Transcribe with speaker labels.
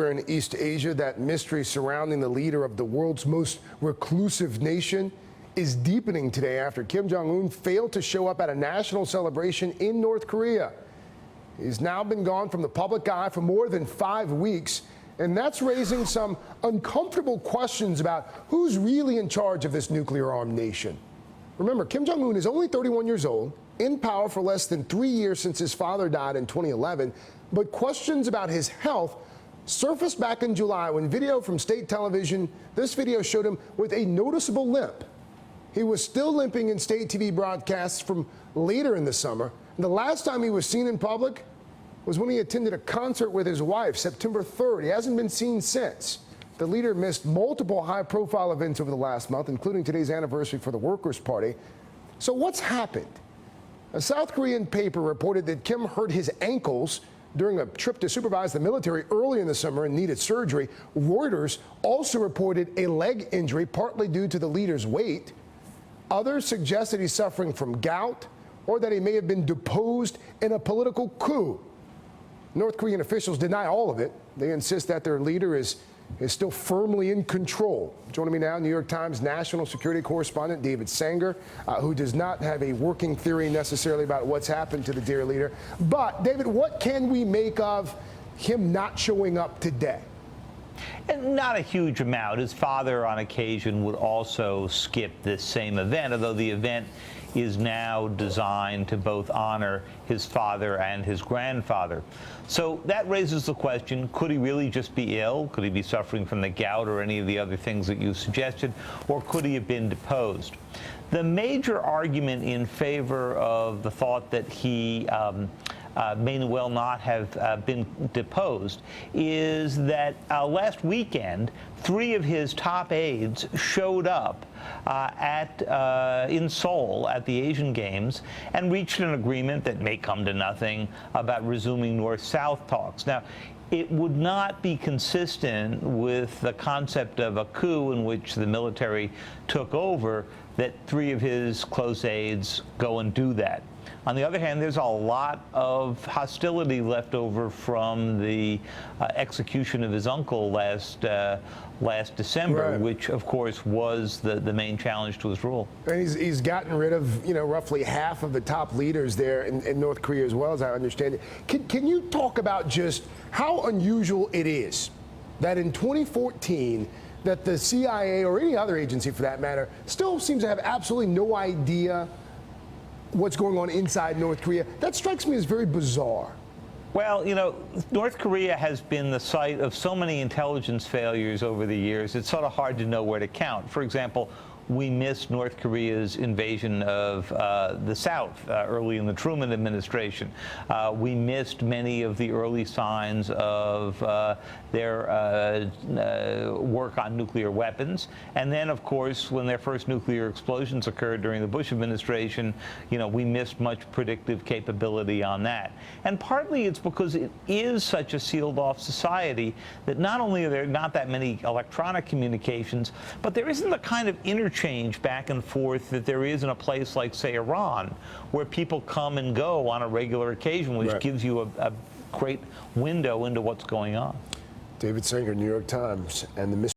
Speaker 1: In East Asia, that mystery surrounding the leader of the world's most reclusive nation is deepening today after Kim Jong-un failed to show up at a national celebration in North Korea. He's now been gone from the public eye for more than 5 weeks, and that's raising some uncomfortable questions about who's really in charge of this nuclear-armed nation. Remember, Kim Jong-un is only 31 years old, in power for less than 3 years since his father died in 2011, but questions about his health surfaced back in July when video from state television, this video showed him with a noticeable limp. He was still limping in state TV broadcasts from later in the summer. And the last time he was seen in public was when he attended a concert with his wife, September 3rd. He hasn't been seen since. The leader missed multiple high-profile events over the last month, including today's anniversary for the Workers' Party. So what's happened? A South Korean paper reported that Kim hurt his ankles during a trip to supervise the military early in the summer and needed surgery. Reuters also reported a leg injury, partly due to the leader's weight. Others suggest that he's suffering from gout or that he may have been deposed in a political coup. North Korean officials deny all of it. They insist that their leader is still firmly in control. Joining me now, New York Times national security correspondent David Sanger, who does not have a working theory necessarily about what's happened to the dear leader. But, David, what can we make of him not showing up today?
Speaker 2: And not a huge amount. His father, on occasion, would also skip this same event, although the event is now designed to both honor his father and his grandfather. So that raises the question, could he really just be ill? Could he be suffering from the gout or any of the other things that you suggested? Or could he have been deposed? The major argument in favor of the thought that he may well not have been deposed is that last weekend, 3 of his top aides showed up in Seoul at the Asian Games and reached an agreement that may come to nothing about resuming North-South talks. Now, it would not be consistent with the concept of a coup in which the military took over that 3 of his close aides go and do that. On the other hand, there's a lot of hostility left over from the execution of his uncle last December,
Speaker 1: right,
Speaker 2: which, of course, was the main challenge to his rule.
Speaker 1: And he's gotten rid of, roughly half of the top leaders there in North Korea, as well as I understand it. Can you talk about just how unusual it is that in 2014 that the CIA, or any other agency for that matter, still seems to have absolutely no idea what's going on inside North Korea? That strikes me as very bizarre.
Speaker 2: Well, North Korea has been the site of so many intelligence failures over the years, it's sort of hard to know where to count. For example, we missed North Korea's invasion of the South early in the Truman administration. We missed many of the early signs of their work on nuclear weapons. And then, of course, when their first nuclear explosions occurred during the Bush administration, we missed much predictive capability on that. And partly it's because it is such a sealed-off society that not only are there not that many electronic communications, but there isn't the kind of interchange back and forth that there is in a place like, say, Iran, where people come and go on a regular occasion, which
Speaker 1: right,
Speaker 2: gives you a great window into what's going on.
Speaker 1: David Sanger, New York Times, and the